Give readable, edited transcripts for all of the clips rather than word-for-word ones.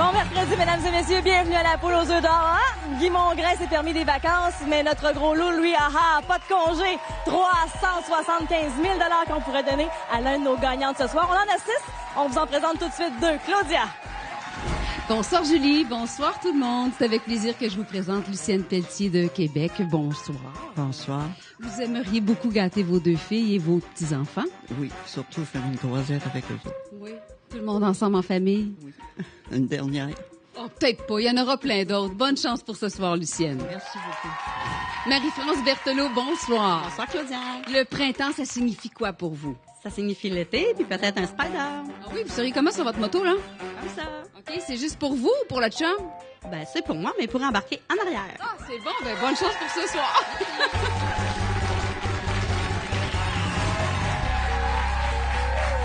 Bon mercredi, mesdames et messieurs, bienvenue à la poule aux œufs d'or. Hein? Guy Mongrain s'est permis des vacances, mais notre gros loup, lui, pas de congé. 375 000 $ qu'on pourrait donner à l'un de nos gagnants de ce soir. On en a 6. On vous en présente tout de suite 2. Claudia. Bonsoir Julie, bonsoir tout le monde. C'est avec plaisir que je vous présente Lucienne Pelletier de Québec. Bonsoir. Bonsoir. Vous aimeriez beaucoup gâter vos 2 filles et vos petits-enfants? Oui, surtout faire une croisette avec eux autres. Oui. Tout le monde ensemble en famille? Oui. Une dernière. Oh, peut-être pas. Il y en aura plein d'autres. Bonne chance pour ce soir, Lucienne. Merci beaucoup. Marie-France Berthelot, bonsoir. Bonsoir, Claudia. Le printemps, ça signifie quoi pour vous? Ça signifie l'été, puis peut-être un spider. Ah oui, vous seriez comment sur votre moto, là? Comme ça. OK, c'est juste pour vous ou pour le chum? Ben, c'est pour moi, mais pour embarquer en arrière. Ah, c'est bon. Ben, bonne chance pour ce soir.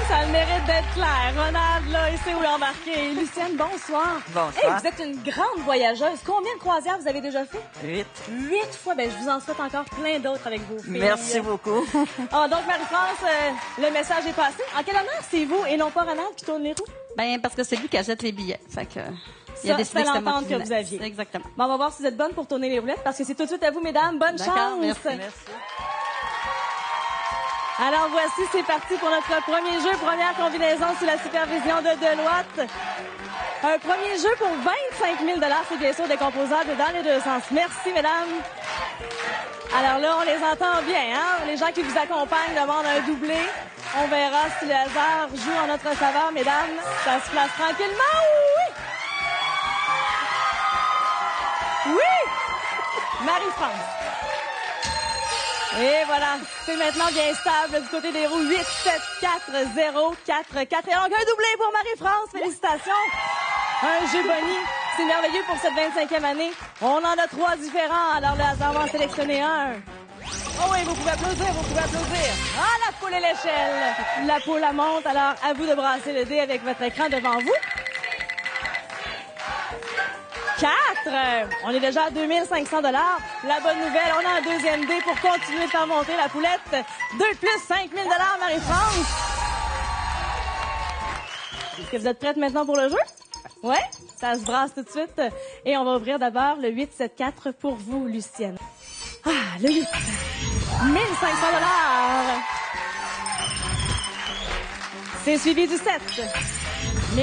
Ça a le mérite d'être clair. Ronald, là, il sait où l'embarquer. Lucienne, bonsoir. Bonsoir. Hey, vous êtes une grande voyageuse. Combien de croisières vous avez déjà fait? 8. 8 fois. Ben, je vous en souhaite encore plein d'autres avec vos filles. Merci beaucoup. Ah, donc, Marie-France, le message est passé. En quel honneur c'est vous et non pas Ronald qui tourne les roues? Ben, parce que c'est lui qui achète les billets. Fait que, il a décidé c'est que c'était moi l'entente qui que vous aviez. venais. Exactement. Bon, on va voir si vous êtes bonne pour tourner les roulettes parce que c'est tout de suite à vous, mesdames. Bonne chance. D'accord, merci. Alors voici, c'est parti pour notre premier jeu, première combinaison sous la supervision de Deloitte. Un premier jeu pour 25 000 $, c'est bien sûr décomposable dans les deux sens. Merci, mesdames. Alors là, on les entend bien, hein? Les gens qui vous accompagnent demandent un doublé. On verra si le hasard joue en notre faveur, mesdames. Ça se place tranquillement, oui! Oui! Marie-France. Et voilà, c'est maintenant bien stable du côté des roues. 8, 7, 4, 0, 4, 4. Et donc, un doublé pour Marie-France. Félicitations. Un jeu boni. C'est merveilleux pour cette 25e année. On en a 3 différents. Alors, le hasard va en sélectionner un. Oh oui, vous pouvez applaudir, vous pouvez applaudir. Ah, la poule et l'échelle. La poule, la monte. Alors, à vous de brasser le dé avec votre écran devant vous. 4. On est déjà à 2500 $. La bonne nouvelle, on a un deuxième dé pour continuer de faire monter la poulette. 2 plus 5000 $, Marie-France. Est-ce que vous êtes prête maintenant pour le jeu? Ouais? Ça se brasse tout de suite. Et on va ouvrir d'abord le 8-7-4 pour vous, Lucienne. Ah, le 8. 1500 $. C'est suivi du 7. 1500 $.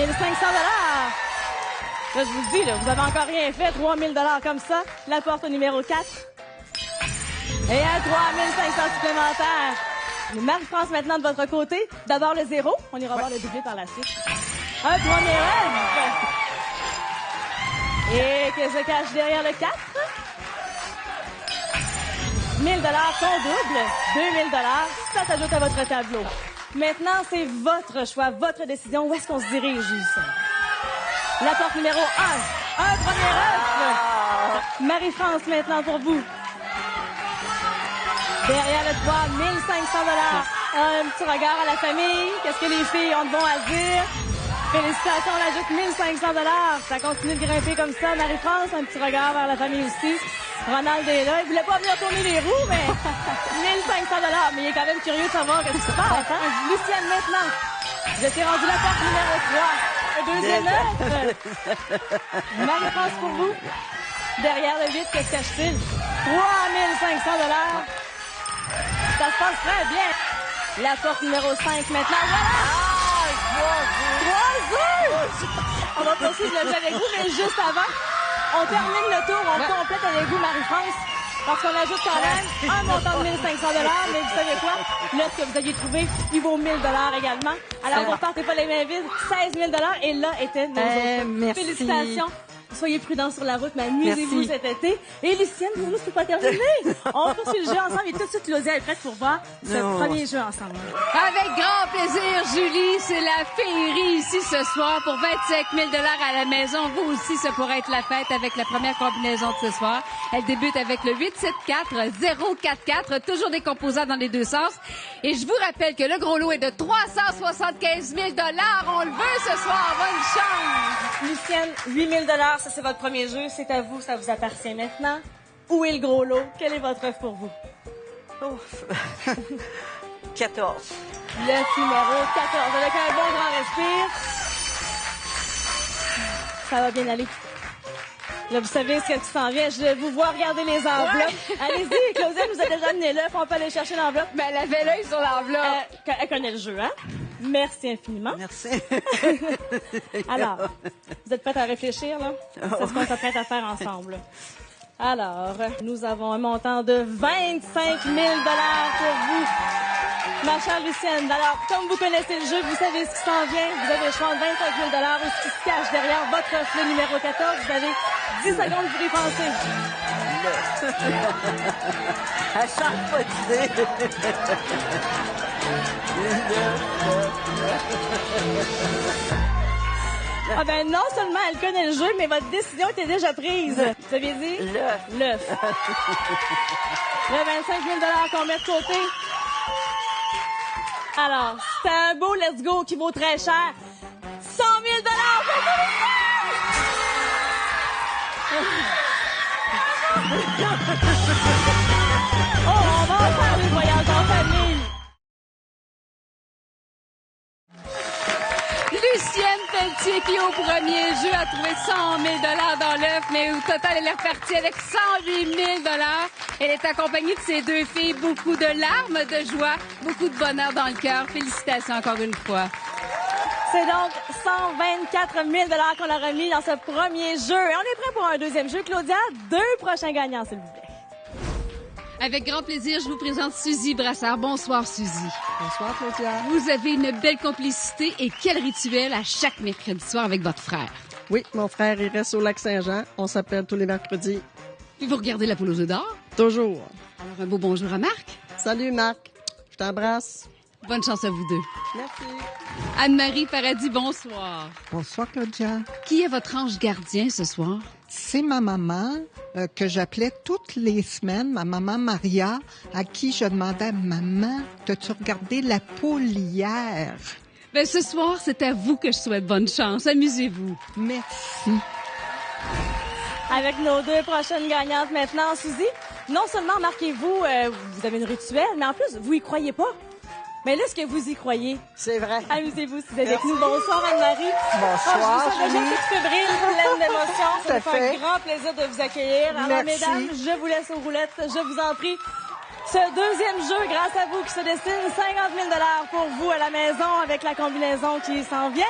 Là, je vous le dis, là, vous avez encore rien fait. 3 000 $ comme ça. La porte au numéro 4. Et un 3 500 supplémentaires. Marie-France maintenant de votre côté. D'abord le 0. On ira voir le doublé par la suite. Un premier rêve. Et qu'est-ce qui se cache derrière le 4? 1 000 $ ton double. 2 000 $. Ça s'ajoute à votre tableau. Maintenant, c'est votre choix, votre décision. Où est-ce qu'on se dirige, Lucie? La porte numéro 1. Un premier œuf. Marie-France maintenant pour vous. Derrière le 3, 1500 $. Un petit regard à la famille. Qu'est-ce que les filles ont de bon à dire? Félicitations, on ajoute 1500 $. Ça continue de grimper comme ça. Marie-France, un petit regard vers la famille aussi. Ronald est là. Il voulait pas venir tourner les roues, mais 1500 $. Mais il est quand même curieux de savoir ce qui se passe, hein? Lucienne maintenant. Vous êtes rendu la porte numéro 3. Deuxième œuf. Marie-France pour vous. Derrière le 8, qu'est-ce que cache-t-il? 3500 $. Ça se passe très bien. La porte numéro 5 maintenant. Voilà! 3 œufs! On va poursuivre le jeu avec vous, mais juste avant, on termine le tour, on complète avec vous, Marie-France. Parce qu'on ajoute quand même un montant de 1500 $, mais vous savez quoi? L'œuf que vous aviez trouvé, il vaut 1000 $ également. Alors, vous ne repartez pas les mains vides. 16 000 $, et là étaient nos autres. Merci. Félicitations. Soyez prudents sur la route, mais amusez-vous cet été. Et Lucienne, pour nous, c'est pas terminé. On poursuit le jeu ensemble et tout de suite, Claudia est prête pour voir ce premier jeu ensemble. Avec grand plaisir, Julie. C'est la féerie ici ce soir pour 25 000 $ à la maison. Vous aussi, ça pourrait être la fête avec la première combinaison de ce soir. Elle débute avec le 8-7-4-0-4-4. Toujours des composants dans les deux sens. Et je vous rappelle que le gros lot est de 375 000 $. On le veut ce soir. Bonne chance. Lucienne, 8 000 $. Ça, c'est votre premier jeu. C'est à vous. Ça vous appartient maintenant. Où est le gros lot? Quel est votre œuf pour vous? Ouf. 14. Le numéro 14. Avec un bon grand respire. Ça va bien aller. Là, vous savez ce qui s'en vient. Je vous vois regarder les enveloppes. Allez-y, Claudia nous a déjà amené l'œuf. On peut aller chercher l'enveloppe. Ben, elle avait l'œil sur l'enveloppe. Elle connaît le jeu, hein? Merci infiniment. Merci. Alors, vous êtes prête à réfléchir, là? C'est ce qu'on s'apprête à faire ensemble. Là. Alors, nous avons un montant de 25 000 pour vous, ma chère Lucienne. Alors, comme vous connaissez le jeu, vous savez ce qui s'en vient. Vous avez le choix de 25 000 ou ce qui se cache derrière votre fleur numéro 14. Vous avez 10 secondes pour y penser. À chaque fois d'idée. Ah ben non seulement elle connaît le jeu, mais votre décision était déjà prise. Vous aviez dit? L'œuf. Le 25 000 qu'on met de côté. Alors, c'est un beau let's go qui vaut très cher. 100 000 pour Oh, on va faire les voyages en famille. Lucienne Pelletier, qui au premier jeu a trouvé 100 000 dans l'œuf, mais au total, elle est repartie avec 108 000 Elle est accompagnée de ses deux filles, beaucoup de larmes de joie, beaucoup de bonheur dans le cœur. Félicitations encore une fois. C'est donc 124 000 qu'on a remis dans ce premier jeu. Et on est prêt pour un deuxième jeu. Claudia, 2 prochains gagnants, s'il vous plaît. Avec grand plaisir, je vous présente Suzy Brassard. Bonsoir, Suzy. Bonsoir, Claudia. Vous avez une belle complicité et quel rituel à chaque mercredi soir avec votre frère. Oui, mon frère, il reste au Lac-Saint-Jean. On s'appelle tous les mercredis. Puis vous regardez la poule aux œufs d'or. Toujours. Alors, un beau bonjour à Marc. Salut, Marc. Je t'embrasse. Bonne chance à vous deux. Merci. Anne-Marie Paradis, bonsoir. Bonsoir, Claudia. Qui est votre ange gardien ce soir? C'est ma maman que j'appelais toutes les semaines, ma maman Maria, à qui je demandais, maman, t'as-tu regardé la poule hier? Ben, ce soir, c'est à vous que je souhaite bonne chance. Amusez-vous. Merci. Avec nos 2 prochaines gagnantes maintenant, Suzy, non seulement marquez-vous, vous avez une rituel, mais en plus, vous y croyez pas. Mais là, est-ce que vous y croyez? C'est vrai. Amusez-vous si vous êtes avec nous. Bonsoir, Anne-Marie. Bonsoir, Je vous sens déjà Julie. toute fébrile, pleine d'émotions. Ça me Tout à fait un fait. grand plaisir de vous accueillir. Alors, Merci. mesdames, je vous laisse aux roulettes. Je vous en prie. Ce deuxième jeu, grâce à vous, qui se destine 50 000 pour vous à la maison avec la combinaison qui s'en vient.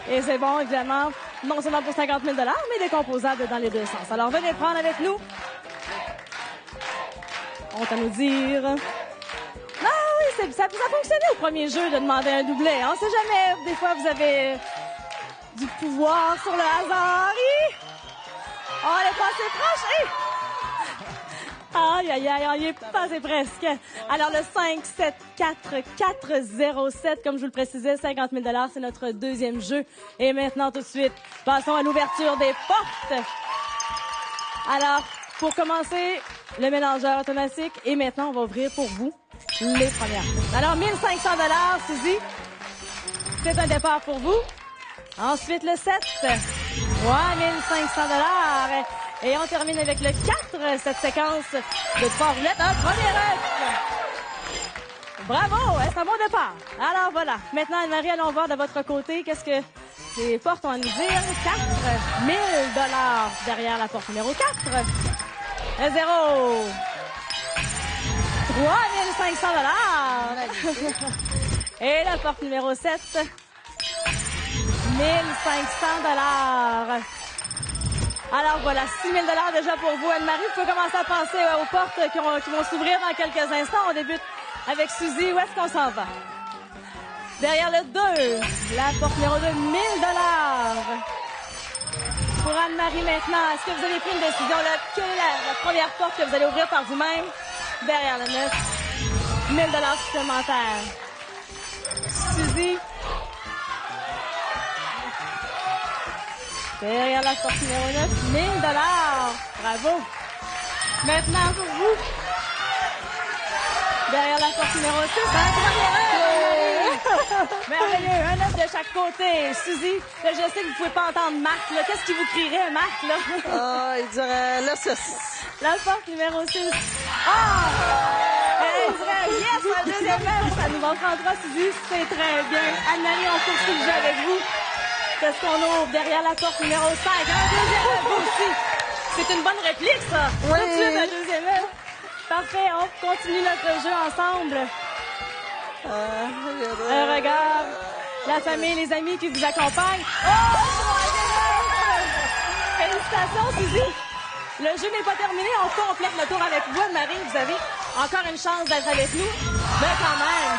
Et c'est bon, évidemment, non seulement pour 50 000 mais décomposable dans les deux sens. Alors, venez prendre avec nous. Honte à nous dire. Ah oui, ça a fonctionné au premier jeu de demander un doublet. On sait jamais, des fois, vous avez du pouvoir sur le hasard. Oh, elle est passée proche. Aïe, aïe, aïe, on y est passé presque. Alors, le 5, 7, 4, 4, 0, 7, comme je vous le précisais, 50 000 c'est notre deuxième jeu. Et maintenant, tout de suite, passons à l'ouverture des portes. Alors, pour commencer, le mélangeur automatique. Et maintenant, on va ouvrir pour vous les premières portes. Alors, 1 500 Suzy. C'est un départ pour vous. Ensuite, le 7. Ouais, 1 500 Et on termine avec le 4, cette séquence de 3 roulettes. Un premier œuf. Bravo, c'est un bon départ. Alors voilà, maintenant Anne-Marie, allons voir de votre côté qu'est-ce que les portes ont à nous dire. 4 000 derrière la porte numéro 4. Le 0. 3 500 Et la porte numéro 7. 1 500 Alors voilà, 6 000 déjà pour vous, Anne-Marie. Vous pouvez commencer à penser aux portes qui vont s'ouvrir dans quelques instants. On débute avec Suzy. Où est-ce qu'on s'en va? Derrière le 2, la porte numéro 2, 1 000 Pour Anne-Marie maintenant, est-ce que vous avez pris une décision? Là? Quelle est la première porte que vous allez ouvrir par vous-même? Derrière le 9, 1 000 supplémentaires. Suzy. Derrière la porte numéro 9, 1 000 Bravo. Maintenant, pour vous. Derrière la porte numéro 6, un premier œuf. Merveilleux. Un œuf de chaque côté. Suzy, là, je sais que vous pouvez pas entendre Marc, là. Qu'est-ce qui vous crierait, Marc, là? Ah, il dirait là, c'est... La porte numéro 6. Ah! Il dirait, yes, un deuxième œuf. Ça nous en prendra, Suzy. C'est très bien. Anne-Marie, on poursuit le jeu avec vous. Qu'est-ce qu'on ouvre derrière la porte numéro 5? Un deuxième œuf aussi. C'est une bonne réplique, ça. Oui. Tout de suite, un deuxième œuf. Parfait, on continue notre jeu ensemble. Un regard. La famille, les amis qui vous accompagnent. Oh! Félicitations, Suzy. Le jeu n'est pas terminé. On complète le tour avec vous, Anne-Marie. Vous avez encore une chance d'être avec nous. Mais quand même,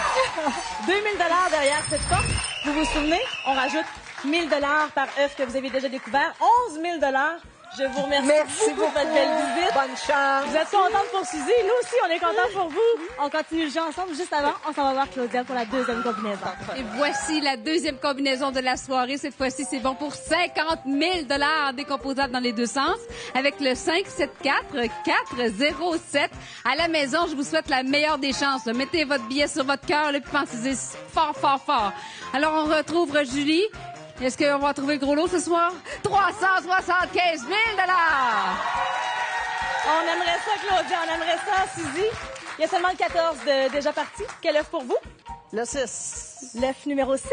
2000 $ derrière cette porte. Vous vous souvenez? On rajoute 1000 $ par œuf que vous avez déjà découvert. 11 000 $. Je vous remercie beaucoup pour votre belle visite. Bonne chance. Vous êtes contente pour Suzy. Nous aussi, on est contents pour vous. On continue le jeu ensemble. Juste avant, on s'en va voir Claudia pour la deuxième combinaison. Et voici la deuxième combinaison de la soirée. Cette fois-ci, c'est bon pour 50 000 $ décomposables dans les deux sens. Avec le 574-407. À la maison, je vous souhaite la meilleure des chances. Mettez votre billet sur votre cœur et pensez fort, fort, fort. Alors, on retrouve Julie. Est-ce qu'on va trouver le gros lot ce soir? 375 000 $! On aimerait ça, Claudia. On aimerait ça, Suzy. Il y a seulement le 14 déjà parti. Quel œuf pour vous? Le 6. L'œuf numéro 6.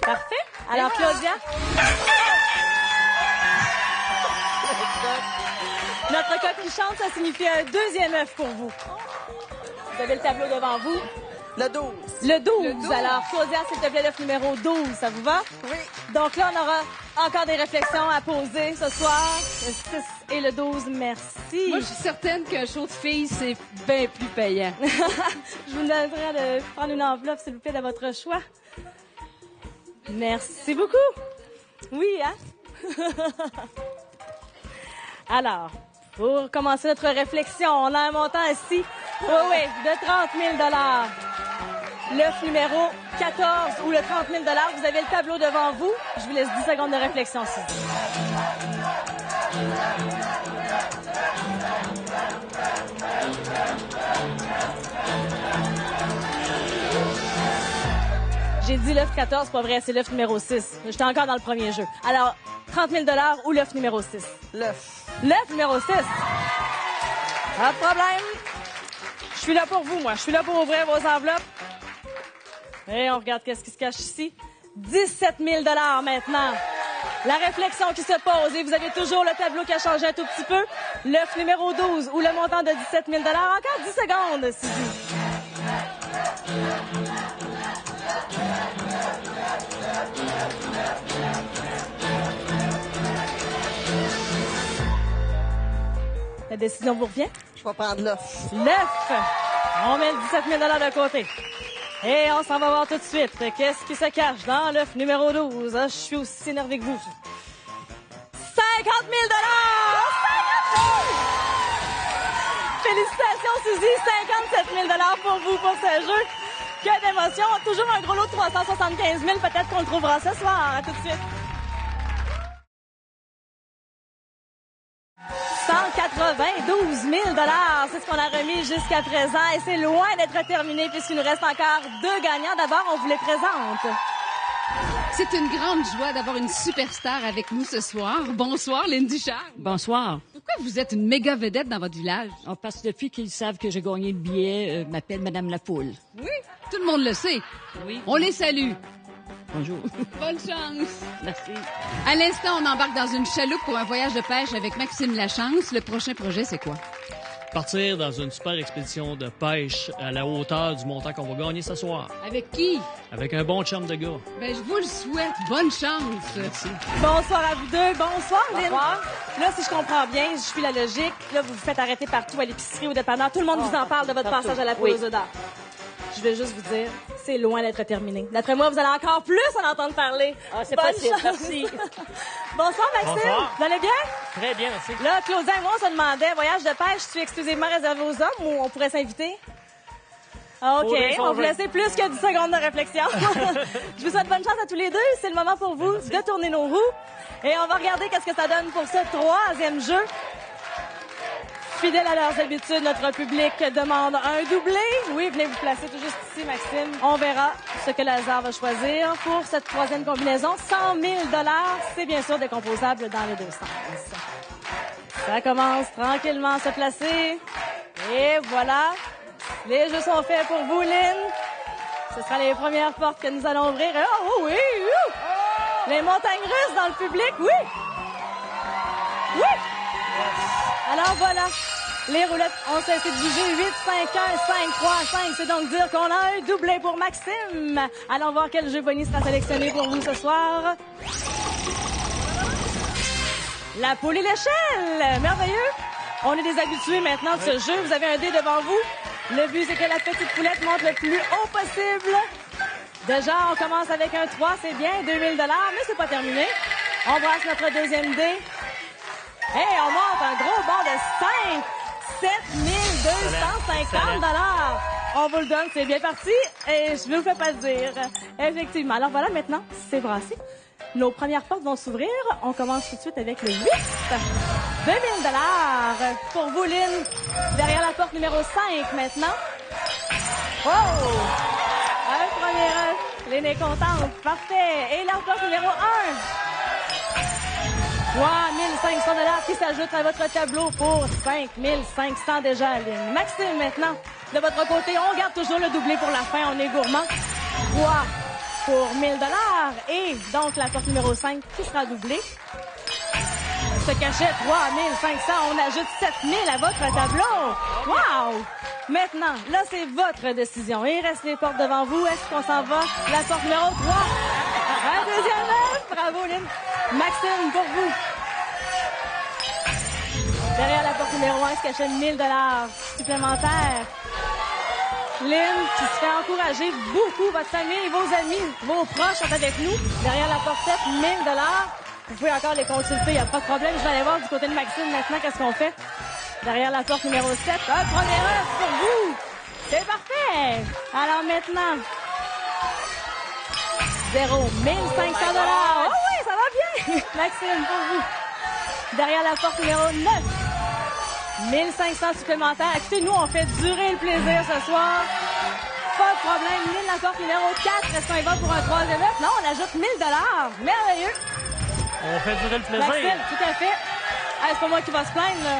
Parfait. Alors, Claudia. Notre coq qui chante, ça signifie un deuxième œuf pour vous. Vous avez le tableau devant vous. Le 12. Le 12. Alors, Claudia, s'il te plaît, l'œuf numéro 12, ça vous va? Oui. Donc là, on aura encore des réflexions à poser ce soir. Le 6 et le 12, merci. Moi, je suis certaine qu'un show de filles, c'est bien plus payant. Je vous demanderai de prendre une enveloppe, s'il vous plaît, de votre choix. Merci beaucoup. Oui, hein? Alors, pour commencer notre réflexion, on a un montant ici, oui, de 30 000 $. L'œuf numéro 14 ou le 30 000 $. Vous avez le tableau devant vous. Je vous laisse 10 secondes de réflexion, Suzy. J'ai dit l'œuf 14, pas vrai, c'est l'œuf numéro 6. J'étais encore dans le premier jeu. Alors, 30 000 $ ou l'œuf numéro 6? L'œuf. L'œuf numéro 6. Pas de problème. Je suis là pour vous, moi. Je suis là pour ouvrir vos enveloppes. Et on regarde qu'est-ce qui se cache ici. 17 000 $ maintenant. La réflexion qui se pose, et vous avez toujours le tableau qui a changé un tout petit peu. L'œuf numéro 12 ou le montant de 17 000 $. Encore 10 secondes, Suzy. La décision vous revient? Je vais prendre l'œuf. L'œuf! On met le 17 000 $ de côté. Et on s'en va voir tout de suite. Qu'est-ce qui se cache dans l'œuf numéro 12? Ah, je suis aussi énervé que vous. 50 000 $! 50 000! Félicitations, Suzy. 57 000 $ pour vous, pour ce jeu. Que d'émotion. Toujours un gros lot de 375 000. Peut-être qu'on le trouvera ce soir. À tout de suite. 192 000 $. C'est ce qu'on a remis jusqu'à présent et c'est loin d'être terminé puisqu'il nous reste encore 2 gagnants. D'abord, on vous les présente. C'est une grande joie d'avoir une superstar avec nous ce soir. Bonsoir, Lynn Duchard. Bonsoir. Pourquoi vous êtes une méga vedette dans votre village? Parce que depuis qu'ils savent que j'ai gagné le billet, m'appelle Madame Lafoule. Oui, tout le monde le sait. Oui. On les salue. Bonjour. Bonne chance. Merci. À l'instant, on embarque dans une chaloupe pour un voyage de pêche avec Maxime Lachance. Le prochain projet, c'est quoi? Partir dans une super expédition de pêche à la hauteur du montant qu'on va gagner ce soir. Avec qui? Avec un bon chum de gars. Ben, je vous le souhaite. Bonne chance. Merci. Bonsoir à vous deux. Bonsoir, Lynn. Bonsoir. Là, si je comprends bien, je suis la logique. Là, vous vous faites arrêter partout à l'épicerie ou dépanneur. Tout le monde vous en parle de votre passage à la poule aux œufs d'or. Je vais juste vous dire, c'est loin d'être terminé. D'après moi, vous allez encore plus en entendre parler. Ah, c'est Bonne possible. chance. Merci. Bonsoir, Maxime. Bonsoir. Vous allez bien? Très bien, merci. Là, Claudia et moi, on se demandait, voyage de pêche, tu es exclusivement réservé aux hommes ou on pourrait s'inviter? Ah, OK, on vous laisse plus que 10 secondes de réflexion. Je vous souhaite bonne chance à tous les deux. C'est le moment pour vous de tourner nos roues. Et on va regarder qu'est-ce que ça donne pour ce 3e jeu. Fidèle à leurs habitudes, notre public demande un doublé. Oui, venez vous placer tout juste ici, Maxime. On verra ce que le hasard va choisir pour cette 3e combinaison. 100 000 $, c'est bien sûr décomposable dans les deux sens. Ça commence tranquillement à se placer. Et voilà, les jeux sont faits pour vous, Lynn. Ce sera les premières portes que nous allons ouvrir. Oh oui! Les montagnes russes dans le public, oui! Oui! Alors voilà, les roulettes ont cessé de bouger. 8, 5, 1, 5, 3, 5. C'est donc dire qu'on a un doublé pour Maxime. Allons voir quel jeu bonus sera sélectionné pour vous ce soir. La poule et l'échelle! Merveilleux! On est des habitués maintenant de ce jeu. Vous avez un dé devant vous. Le but, c'est que la petite poulette monte le plus haut possible. Déjà, on commence avec un 3, c'est bien, 2000 $, mais c'est pas terminé. On brasse notre deuxième dé. Hey, on monte un gros bond de 5, 7250 $. On vous le donne, c'est bien parti. Et je ne vous fais pas le dire. Effectivement. Alors voilà, maintenant, c'est brassé. Nos premières portes vont s'ouvrir. On commence tout de suite avec le 8. 2000 $ pour vous, Lynn. Derrière la porte numéro 5, maintenant. Oh! Un premier œuf. Lynn est contente. Parfait. Et la porte numéro 1. 3500 $ qui s'ajoutent à votre tableau pour 5500 déjà, Lynn. Maxime, maintenant. De votre côté, on garde toujours le doublé pour la fin. On est gourmand. 3 pour 1000 $. Et donc, la porte numéro 5 qui sera doublée. Ce cachet, 3500. On ajoute 7000 à votre tableau. Wow! Maintenant, là, c'est votre décision. Il reste les portes devant vous. Est-ce qu'on s'en va? La porte numéro 3. Un deuxième œuf. Bravo, Lynn. Maxime, pour vous. Derrière la porte numéro 1 se cachait 1000 $ supplémentaires. Lynn, qui se fait encourager beaucoup. Votre famille, vos amis, vos proches sont avec nous. Derrière la porte 7, 1000 $. Vous pouvez encore les consulter, il n'y a pas de problème. Je vais aller voir du côté de Maxime maintenant qu'est-ce qu'on fait. Derrière la porte numéro 7, un premier œuf pour vous. C'est parfait. Alors maintenant, 1500 $. Oh oui, ça va bien. Maxime, pour vous. Derrière la porte numéro 9, 1500 supplémentaires. Écoutez, nous, on fait durer le plaisir ce soir. Pas de problème. Lynn, la porte numéro 4. Est-ce qu'on va pour un troisième œuf? Non, on ajoute 1000 $. Merveilleux. On fait durer le plaisir. Maxime, tout à fait. Ah, c'est pas moi qui va se plaindre, là.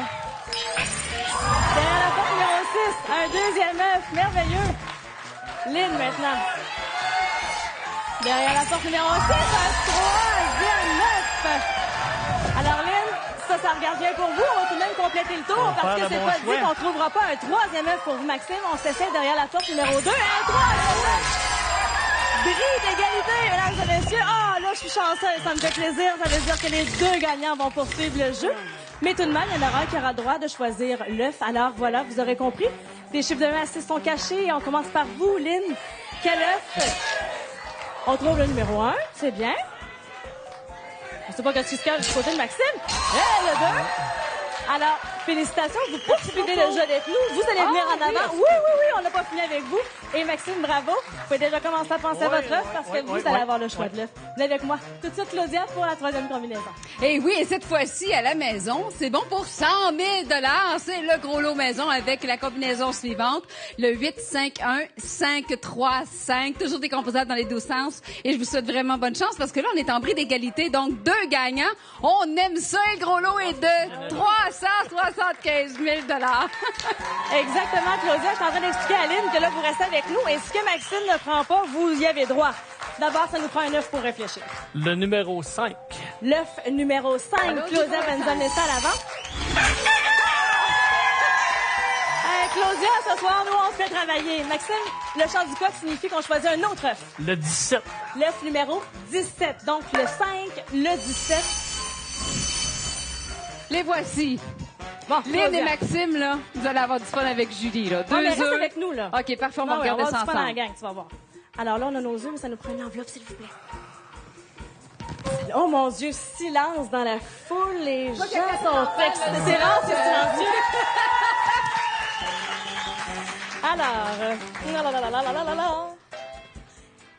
Derrière la porte numéro 6, un deuxième œuf. Merveilleux. Lynn, maintenant. Derrière la porte numéro 6, un troisième œuf. Alors, Lynn, ça regarde bien pour vous. On va tout de même compléter le tour parce que c'est pas dit qu'on trouvera pas un troisième œuf pour vous, Maxime. On s'essaie derrière la porte numéro 2. Un troisième œuf. Bris d'égalité, mesdames et messieurs. Ah, là, je suis chanceuse. Ça me fait plaisir. Ça veut dire que les deux gagnants vont poursuivre le jeu. Mais tout de même, il y en aura un qui aura le droit de choisir l'œuf. Alors, voilà, vous aurez compris. Des chiffres de 1 à 6 sont cachés. On commence par vous, Lynn. Quel œuf? On trouve le numéro 1. C'est bien. Je sais pas qu'est-ce qui se cache du côté de Maxime. Et le 2. Alors, félicitations, vous poursuivez le jeu avec nous. Vous allez venir en avant. Oui, on n'a pas fini avec vous. Et Maxime, bravo. Vous pouvez déjà commencer à penser à votre œuf parce que vous allez avoir le choix de l'œuf. Venez avec moi. Tout de suite, Claudia, pour la troisième combinaison. Et oui, et cette fois-ci, à la maison, c'est bon pour 100 000 $. C'est le gros lot maison avec la combinaison suivante. Le 8, 5, 1, 5, 3, 5. Toujours décomposable dans les 12 sens. Et je vous souhaite vraiment bonne chance parce que là, on est en bris d'égalité. Donc, 2 gagnants. On aime ça. Le gros lot est de 375 000 $. Exactement, Claudia. Je suis en train d'expliquer à Lynn que là, vous restez avec nous. Et ce que Maxime ne prend pas, vous y avez droit. D'abord, ça nous prend un œuf pour réfléchir. Le numéro 5. L'œuf numéro 5. Claudia va nous amener ça à l'avant. Claudia, ce soir, nous, on se fait travailler. Maxime, le chant du coq signifie qu'on choisit un autre œuf. Le 17. L'œuf numéro 17. Donc, le 5, le 17. Les voici. Bon, Lynn et Maxime, là, vous allez avoir du fun avec Julie, là. Non, mais Deux reste œufs. avec nous, là. OK, parfait, on va Non, regarder on ça va avoir du fun dans la ensemble. gang, tu vas voir. Alors là, on a nos œufs, mais ça nous prend une enveloppe, s'il vous plaît. Oh mon Dieu, silence dans la foule, les gens sont excités. C'est rare, c'est silencieux. Alors,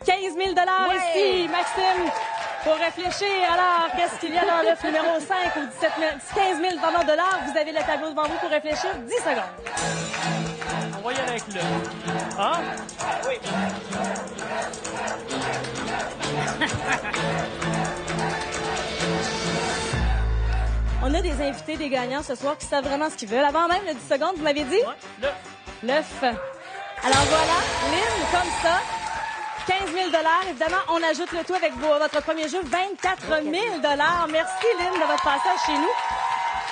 15 000 $ ici, Maxime, pour réfléchir. Alors, qu'est-ce qu'il y a dans l'œuf numéro 5 ou 15 000 $? Vous avez le tableau devant vous pour réfléchir. 10 secondes. On va y aller avec le. Ah? Oui. On a des invités, des gagnants ce soir qui savent vraiment ce qu'ils veulent. Avant même le 10 secondes, vous m'avez dit? Ouais, l'œuf. L'œuf. Alors voilà, Lynn, comme ça, 15 000 évidemment, on ajoute le tout avec votre premier jeu, 24 000 Merci, Lynn, de votre passage chez nous.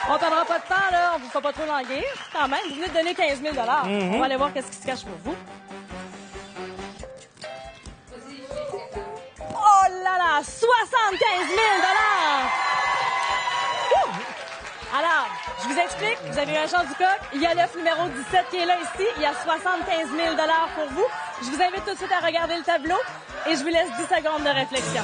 On ne perdra pas de temps, là. On vous fera pas trop languir. Quand même, vous venez de donner 15 000 On va aller voir qu'est-ce qui se cache pour vous. Oh là là! 75 000 Alors, je vous explique. Vous avez eu un chant du coq. Il y a l'œuf numéro 17 qui est là ici. Il y a 75 000 pour vous. Je vous invite tout de suite à regarder le tableau et je vous laisse 10 secondes de réflexion.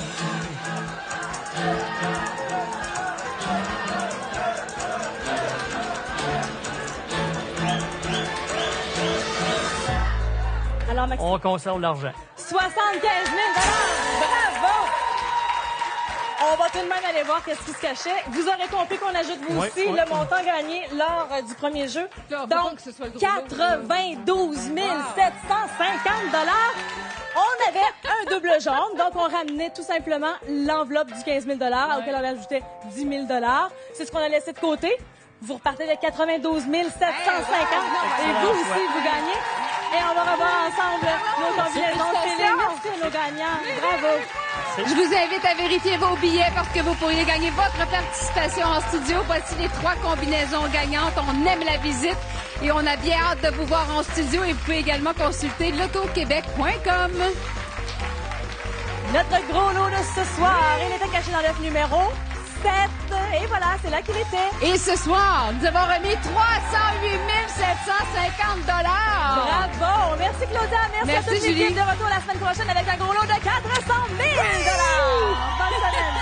Alors, Maxime. On conserve l'argent. 75 000 Bravo! On va tout de même aller voir qu'est-ce qui se cachait. Vous aurez compris qu'on ajoute vous aussi le montant gagné lors du premier jeu. Donc, 92 750 On avait un double jaune, donc on ramenait tout simplement l'enveloppe du 15 000 auquel on ajoutait 10 000 C'est ce qu'on a laissé de côté. Vous repartez de 92 750 et vous aussi, vous gagnez. Et on va revoir ensemble nos combinaisons télé. Merci à nos gagnants. Bravo. Je vous invite à vérifier vos billets parce que vous pourriez gagner votre participation en studio. Voici les 3 combinaisons gagnantes. On aime la visite et on a bien hâte de vous voir en studio. Et vous pouvez également consulter lotoquebec.com. Notre gros lot de ce soir, il était caché dans l'œuf numéro 7. Et voilà, c'est là qu'il était. Et ce soir, nous avons remis 308 750 Bravo! Merci Claudia, merci à toute Julie. l'équipe. De retour la semaine prochaine avec un gros lot de 400 000 Bonne semaine!